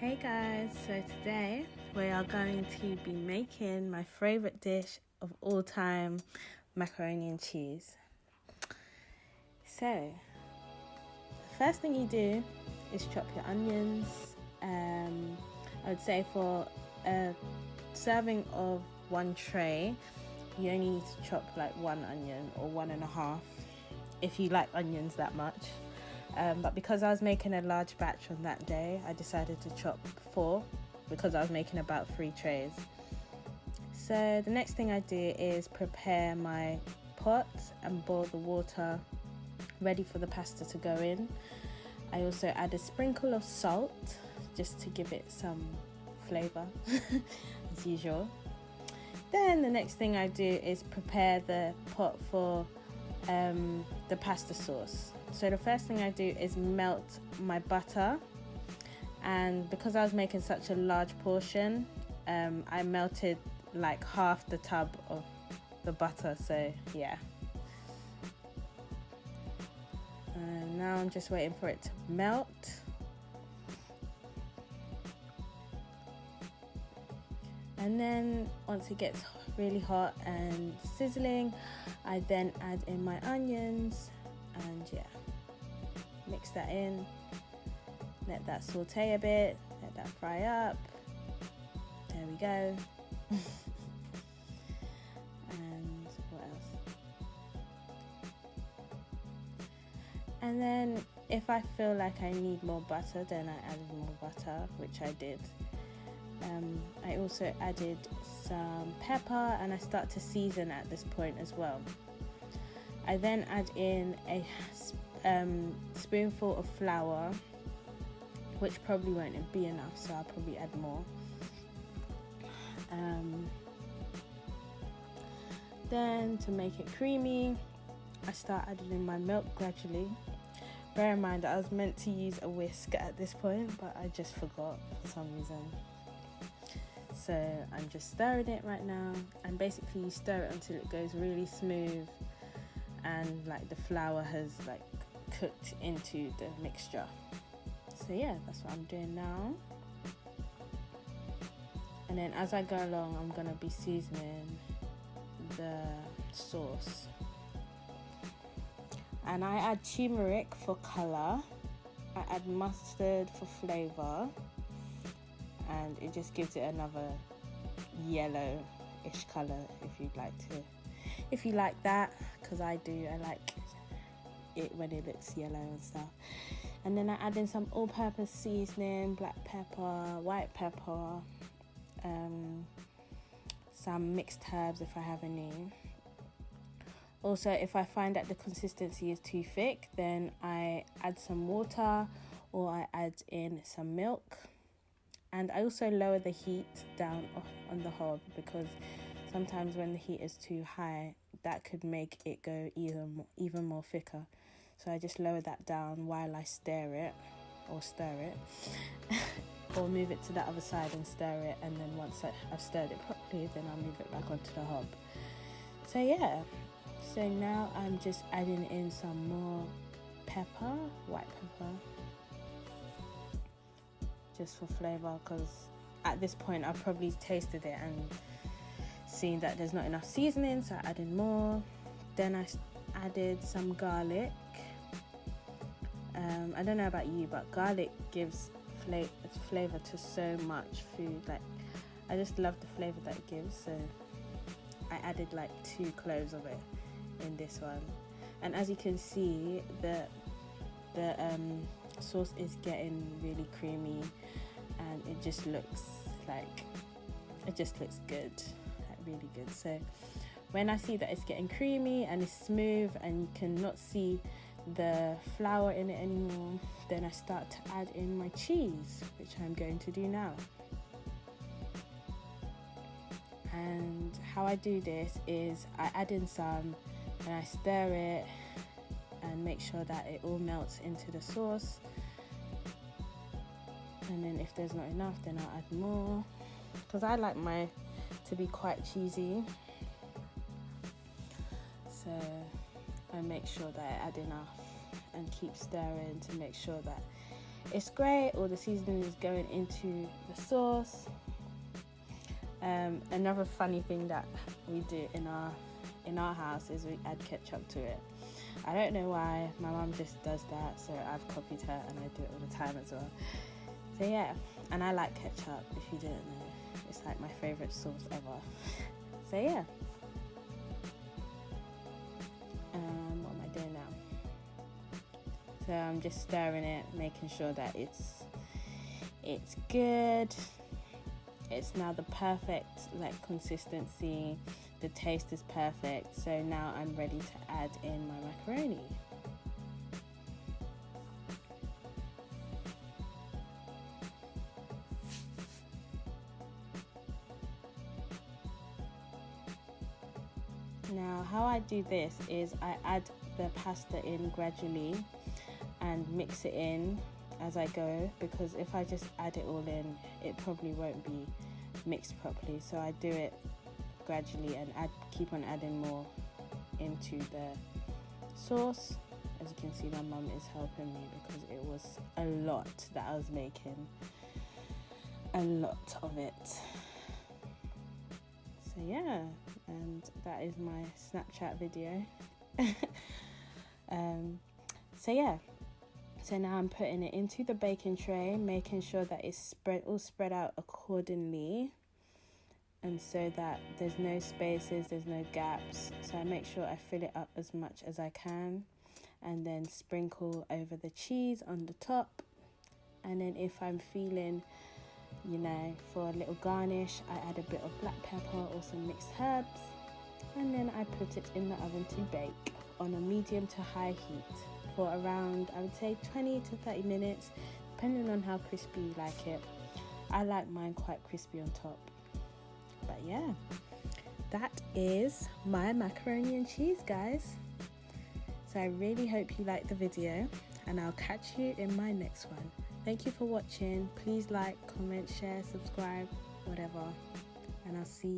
Hey guys, so today we are going to be making my favourite dish of all time, macaroni and cheese. So, the first thing you do is chop your onions. I would say for a serving of one tray, you only need to chop like one onion or 1.5 if you like onions that much. But because I was making a large batch on that day, I decided to chop 4 because I was making about 3 trays. So the next thing I do is prepare my pot and boil the water ready for the pasta to go in. I also add a sprinkle of salt just to give it some flavour as usual. Then the next thing I do is prepare the pot for the pasta sauce. So the first thing I do is melt my butter, and because I was making such a large portion, I melted like half the tub of the butter, so yeah. And now I'm just waiting for it to melt. And then once it gets really hot and sizzling, I then add in my onions and mix that in, let that saute a bit, let that fry up. There we go. And what else? And then if I feel like I need more butter, then I added more butter, which I did. I also added some pepper, and I start to season at this point as well. I then add in a spoonful of flour, which probably won't be enough, so I'll probably add more. Then to make it creamy, I start adding in my milk gradually. Bear in mind that I was meant to use a whisk at this point, but I just forgot for some reason. So I'm just stirring it right now, and basically you stir it until it goes really smooth and like the flour has like cooked into the mixture. So yeah, that's what I'm doing now. And then as I go along, I'm gonna be seasoning the sauce. And I add turmeric for colour, I add mustard for flavour, and it just gives it another yellowish colour if you'd like to. If you like that, because I do, I like it when it looks yellow and stuff. And then I add in some all-purpose seasoning, black pepper, white pepper, some mixed herbs if I have any. Also, if I find that the consistency is too thick, then I add some water or I add in some milk. And I also lower the heat down on the hob, because sometimes when the heat is too high, that could make it go even more thicker. So I just lower that down while I stir it, or move it to the other side and stir it. And then once I've stirred it properly, then I'll move it back onto the hob. So yeah, so now I'm just adding in some more pepper, white pepper, just for flavour, because at this point I've probably tasted it and seen that there's not enough seasoning, so I added more. Then I added some garlic. I don't know about you, but garlic gives flavour to so much food. Like, I just love the flavour that it gives, so I added like 2 cloves of it in this one. And as you can see, the sauce is getting really creamy, and it just looks good, like really good. So when I see that it's getting creamy and it's smooth and you cannot see the flour in it anymore, then I start to add in my cheese, which I'm going to do now. And how I do this is I add in some and I stir it and make sure that it all melts into the sauce. And then if there's not enough, then I'll add more, because I like mine to be quite cheesy. So I make sure that I add enough and keep stirring to make sure that it's great. All the seasoning is going into the sauce. Another funny thing that we do in our house is we add ketchup to it. I don't know why, my mum just does that, so I've copied her and I do it all the time as well. So yeah, and I like ketchup, if you didn't know. It's like my favourite sauce ever. So yeah. What am I doing now? So I'm just stirring it, making sure that it's good. It's now the perfect like consistency. The taste is perfect. So now I'm ready to add in my macaroni. Now how I do this is I add the pasta in gradually and mix it in as I go, because if I just add it all in, it probably won't be mixed properly. So I do it gradually and keep on adding more into the sauce. As you can see, my mum is helping me because it was a lot that I was making, a lot of it. So yeah, and that is my Snapchat video. So yeah, so now I'm putting it into the baking tray, making sure that it's all spread out accordingly, and so that there's no spaces, there's no gaps. So I make sure I fill it up as much as I can, and then sprinkle over the cheese on the top. And then if I'm feeling, you know, for a little garnish, I add a bit of black pepper or some mixed herbs, and then I put it in the oven to bake on a medium to high heat for around, I would say 20 to 30 minutes, depending on how crispy you like it. I like mine quite crispy on top. But yeah, that is my macaroni and cheese, guys. So I really hope you liked the video, and I'll catch you in my next one. Thank you for watching. Please like, comment, share, subscribe, whatever, and I'll see you.